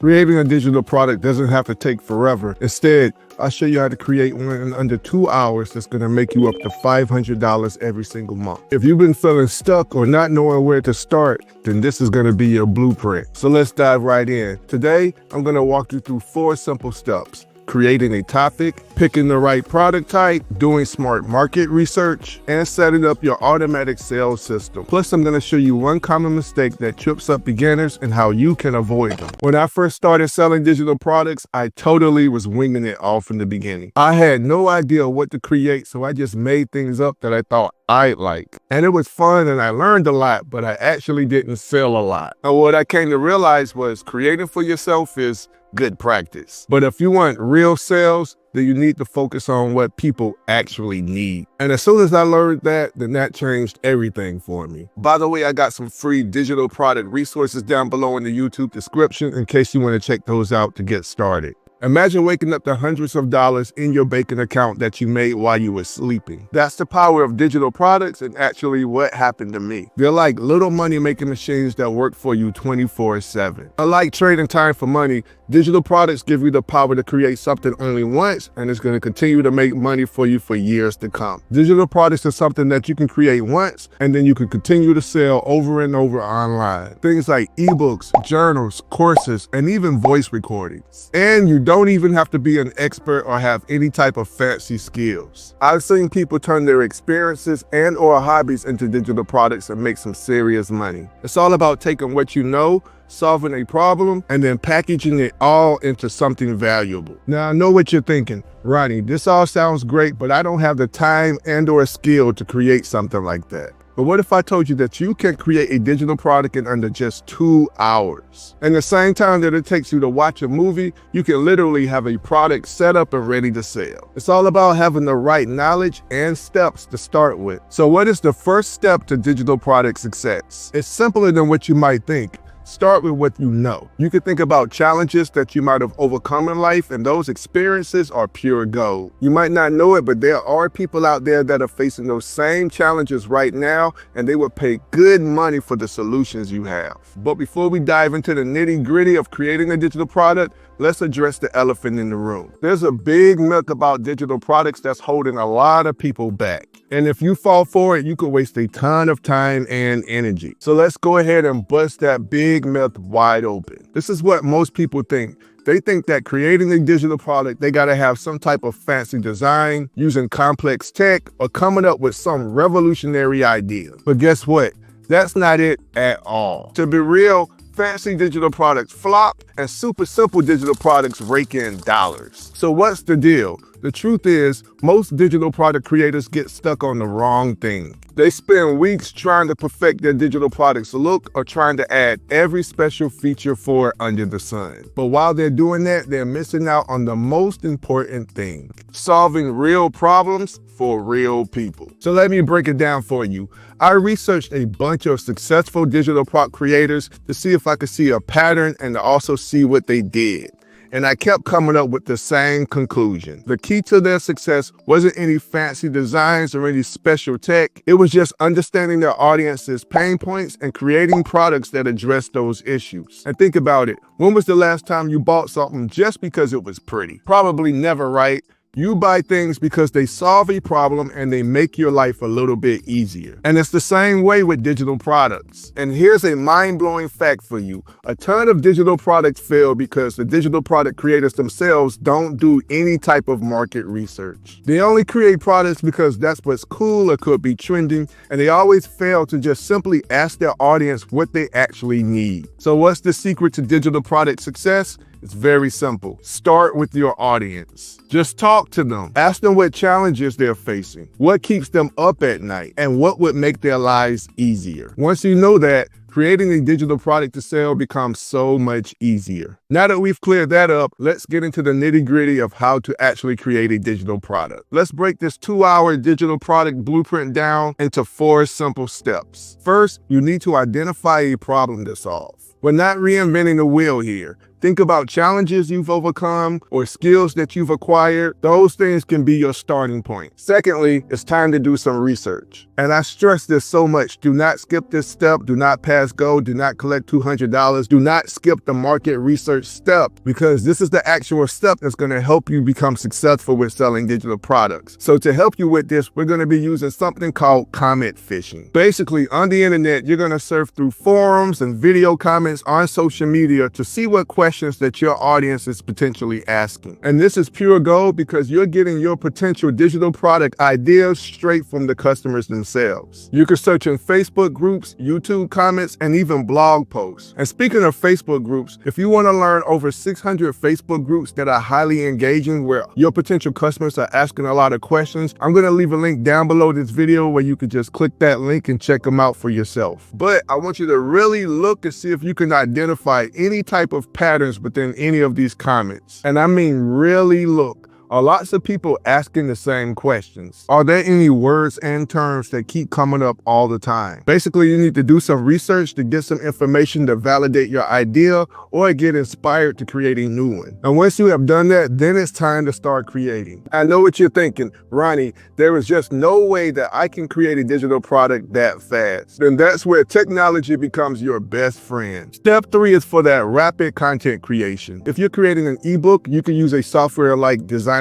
Creating a digital product doesn't have to take forever. Instead, I'll show you how to create one in under 2 hours that's gonna make you up to $500 every single month. If you've been feeling stuck or not knowing where to start, then this is gonna be your blueprint. So let's dive right in. Today, I'm gonna walk you through 4 simple steps: creating a topic, picking the right product type, doing smart market research, and setting up your automatic sales system. Plus, I'm gonna show you one common mistake that trips up beginners and how you can avoid them. When I first started selling digital products, I totally was winging it all from the beginning. I had no idea what to create, so I just made things up that I thought I'd like. And it was fun and I learned a lot, but I actually didn't sell a lot. And what I came to realize was creating for yourself is good practice. But if you want real sales, then you need to focus on what people actually need. And as soon as I learned that, then that changed everything for me. By the way, I got some free digital product resources down below in the YouTube description in case you want to check those out to get started. Imagine waking up to hundreds of dollars in your banking account that you made while you were sleeping. That's the power of digital products and actually what happened to me. They're like little money-making machines that work for you 24/7. Unlike trading time for money, digital products give you the power to create something only once, and it's going to continue to make money for you for years to come. Digital products are something that you can create once, and then you can continue to sell over and over online. Things like ebooks, journals, courses, and even voice recordings. And you don't even have to be an expert or have any type of fancy skills. I've seen people turn their experiences and or hobbies into digital products and make some serious money. It's all about taking what you know, solving a problem, and then packaging it all into something valuable. Now, I know what you're thinking. Ronnie, this all sounds great, but I don't have the time and or skill to create something like that. But what if I told you that you can create a digital product in under just 2 hours? In the same time that it takes you to watch a movie, you can literally have a product set up and ready to sell. It's all about having the right knowledge and steps to start with. So what is the first step to digital product success? It's simpler than what you might think. Start with what you know. You can think about challenges that you might have overcome in life, and those experiences are pure gold. You might not know it, but there are people out there that are facing those same challenges right now, and they would pay good money for the solutions you have. But before we dive into the nitty-gritty of creating a digital product, let's address the elephant in the room. There's a big myth about digital products that's holding a lot of people back. And if you fall for it, you could waste a ton of time and energy. So let's go ahead and bust that big myth wide open. This is what most people think. They think that creating a digital product, they gotta have some type of fancy design, using complex tech, or coming up with some revolutionary idea. But guess what? That's not it at all. To be real, fancy digital products flop and super simple digital products rake in dollars. So what's the deal? The truth is, most digital product creators get stuck on the wrong thing. They spend weeks trying to perfect their digital product's look or trying to add every special feature for it under the sun. But while they're doing that, they're missing out on the most important thing: solving real problems for real people. So let me break it down for you. I researched a bunch of successful digital product creators to see if I could see a pattern and to also see what they did. And I kept coming up with the same conclusion. The key to their success wasn't any fancy designs or any special tech. It was just understanding their audience's pain points and creating products that address those issues. And think about it. When was the last time you bought something just because it was pretty? Probably never, right? You buy things because they solve a problem and they make your life a little bit easier. And it's the same way with digital products. And here's a mind-blowing fact for you. A ton of digital products fail because the digital product creators themselves don't do any type of market research. They only create products because that's what's cool or could be trending, and they always fail to just simply ask their audience what they actually need. So what's the secret to digital product success? It's very simple. Start with your audience. Just talk to them. Ask them what challenges they're facing, what keeps them up at night, and what would make their lives easier. Once you know that, creating a digital product to sell becomes so much easier. Now that we've cleared that up, let's get into the nitty-gritty of how to actually create a digital product. Let's break this 2-hour digital product blueprint down into 4 simple steps. First, you need to identify a problem to solve. We're not reinventing the wheel here. Think about challenges you've overcome or skills that you've acquired. Those things can be your starting point. Secondly, it's time to do some research. And I stress this so much. Do not skip this step. Do not pass go. Do not collect $200. Do not skip the market research step, because this is the actual step that's going to help you become successful with selling digital products. So to help you with this, we're going to be using something called comment fishing. Basically, on the internet, you're going to surf through forums and video comments on social media to see what questions that your audience is potentially asking. And this is pure gold because you're getting your potential digital product ideas straight from the customers themselves. You can search in Facebook groups, YouTube comments, and even blog posts. And speaking of Facebook groups, if you want to learn over 600 Facebook groups that are highly engaging where your potential customers are asking a lot of questions, I'm going to leave a link down below this video where you can just click that link and check them out for yourself. But I want you to really look and see if you can identify any type of patterns within any of these comments. And I mean really look. Are lots of people asking the same questions? Are there any words and terms that keep coming up all the time? Basically, you need to do some research to get some information to validate your idea or get inspired to create a new one. And once you have done that, then it's time to start creating. I know what you're thinking, Ronnie, there is just no way that I can create a digital product that fast. Then that's where technology becomes your best friend. Step 3 is for that rapid content creation. If you're creating an ebook, you can use a software like Designer.io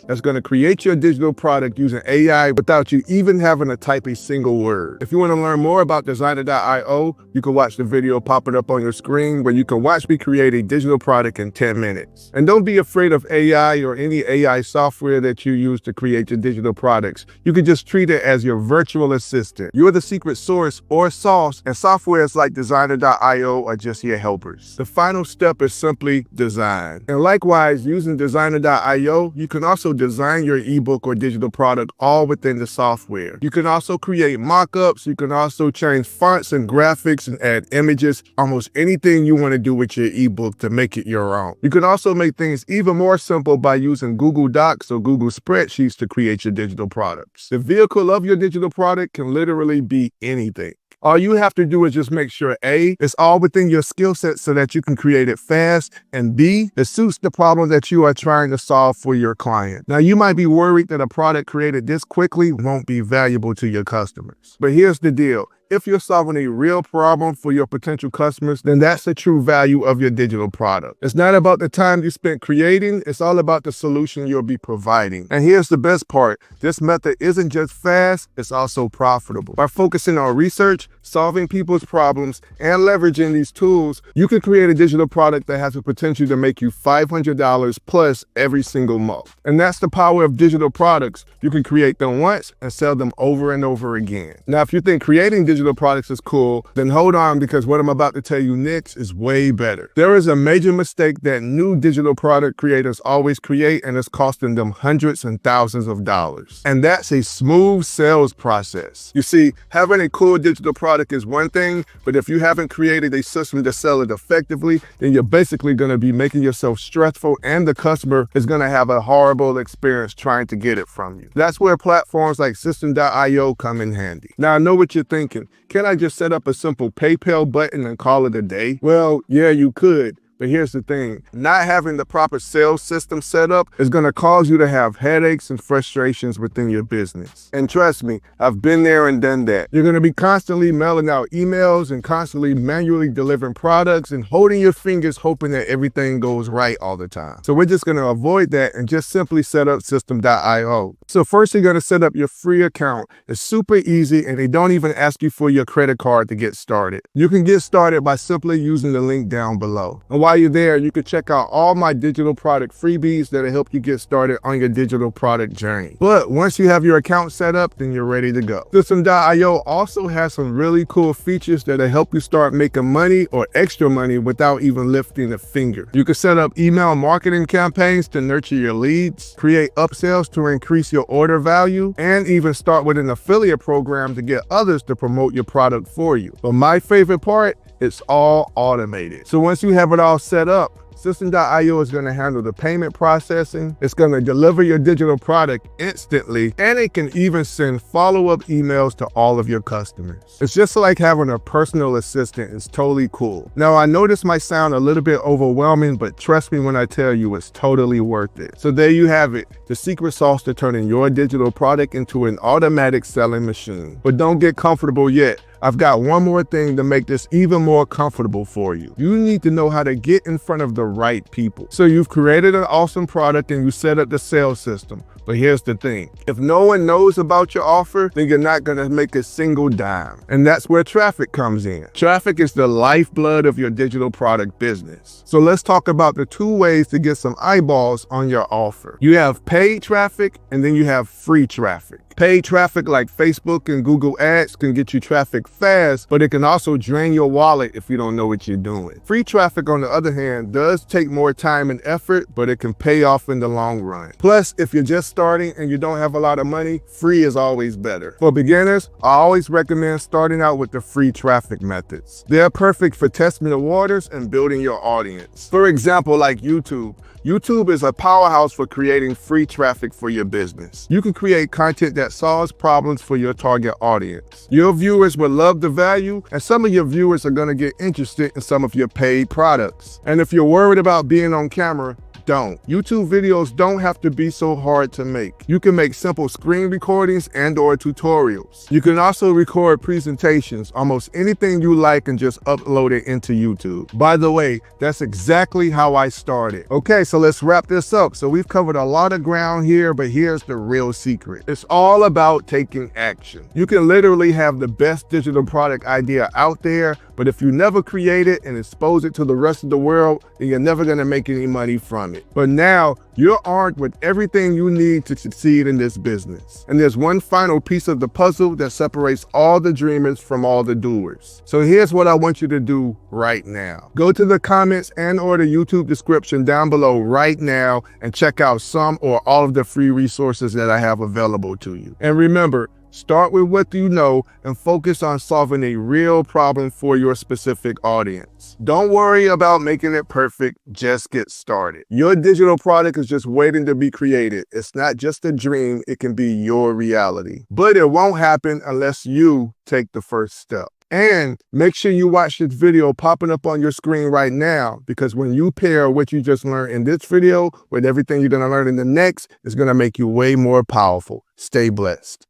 that's going to create your digital product using AI without you even having to type a single word. If you want to learn more about Designer.io, you can watch the video popping up on your screen where you can watch me create a digital product in 10 minutes. And don't be afraid of AI or any AI software that you use to create your digital products. You can just treat it as your virtual assistant. You're the secret source or sauce, and softwares like Designer.io are just your helpers. The final step is simply design. And likewise, using Designer.io, you can also design your ebook or digital product all within the software. You can also create mock-ups. You can also change fonts and graphics and add images, almost anything you want to do with your ebook to make it your own. You can also make things even more simple by using Google Docs or Google Spreadsheets to create your digital products. The vehicle of your digital product can literally be anything. All you have to do is just make sure A, it's all within your skill set so that you can create it fast, and B, it suits the problem that you are trying to solve for your client. Now, you might be worried that a product created this quickly won't be valuable to your customers. But here's the deal. If you're solving a real problem for your potential customers, then that's the true value of your digital product. It's not about the time you spent creating, it's all about the solution you'll be providing. And here's the best part. This method isn't just fast, it's also profitable. By focusing on research, solving people's problems, and leveraging these tools, you can create a digital product that has the potential to make you $500 plus every single month. And that's the power of digital products. You can create them once and sell them over and over again. Now, if you think creating digital products is cool, then hold on, because what I'm about to tell you next is way better. There is a major mistake that new digital product creators always create, and it's costing them hundreds and thousands of dollars. And that's a smooth sales process. You see, having a cool digital product is one thing, but if you haven't created a system to sell it effectively, then you're basically going to be making yourself stressful, and the customer is going to have a horrible experience trying to get it from you. That's where platforms like System.io come in handy. Now, I know what you're thinking. Can I just set up a simple PayPal button and call it a day? Well, yeah, you could. But here's the thing, not having the proper sales system set up is going to cause you to have headaches and frustrations within your business. And trust me, I've been there and done that. You're going to be constantly mailing out emails and constantly manually delivering products and holding your fingers hoping that everything goes right all the time. So we're just going to avoid that and just simply set up System.io. So first you're going to set up your free account. It's super easy and they don't even ask you for your credit card to get started. You can get started by simply using the link down below. And while you're there, you can check out all my digital product freebies that'll help you get started on your digital product journey. But once you have your account set up, then you're ready to go. System.io also has some really cool features that'll help you start making money or extra money without even lifting a finger. You can set up email marketing campaigns to nurture your leads, create upsells to increase your order value, and even start with an affiliate program to get others to promote your product for you. But my favorite part, it's all automated. So once you have it all set up, System.io is going to handle the payment processing. It's going to deliver your digital product instantly, and it can even send follow-up emails to all of your customers. It's just like having a personal assistant. It's totally cool. Now, I know this might sound a little bit overwhelming, but trust me when I tell you it's totally worth it. So there you have it, the secret sauce to turning your digital product into an automatic selling machine. But don't get comfortable yet. I've got one more thing to make this even more comfortable for you. You need to know how to get in front of the right people. So you've created an awesome product and you set up the sales system. But here's the thing. If no one knows about your offer, then you're not going to make a single dime. And that's where traffic comes in. Traffic is the lifeblood of your digital product business. So let's talk about the two ways to get some eyeballs on your offer. You have paid traffic and then you have free traffic. Paid traffic like Facebook and Google Ads can get you traffic fast, but it can also drain your wallet if you don't know what you're doing. Free traffic, on the other hand, does take more time and effort, but it can pay off in the long run. Plus, if you're just starting and you don't have a lot of money, free is always better. For beginners, I always recommend starting out with the free traffic methods. They're perfect for testing the waters and building your audience. For example, like YouTube. YouTube is a powerhouse for creating free traffic for your business. You can create content that solves problems for your target audience. Your viewers will love the value, and some of your viewers are going to get interested in some of your paid products. And if you're worried about being on camera, don't. YouTube videos don't have to be so hard to make. You can make simple screen recordings and/or tutorials. You can also record presentations, almost anything you like, and just upload it into YouTube. By the way, that's exactly how I started. Okay, so let's wrap this up. So we've covered a lot of ground here, but here's the real secret. It's all about taking action. You can literally have the best digital product idea out there, but if you never create it and expose it to the rest of the world, then you're never going to make any money from it. But now you're armed with everything you need to succeed in this business. And there's one final piece of the puzzle that separates all the dreamers from all the doers. So here's what I want you to do right now. Go to the comments and/or the YouTube description down below right now and check out some or all of the free resources that I have available to you. And remember, start with what you know and focus on solving a real problem for your specific audience. Don't worry about making it perfect, just get started. Your digital product is just waiting to be created. It's not just a dream, it can be your reality. But it won't happen unless you take the first step. And make sure you watch this video popping up on your screen right now, because when you pair what you just learned in this video with everything you're going to learn in the next, it's going to make you way more powerful. Stay blessed.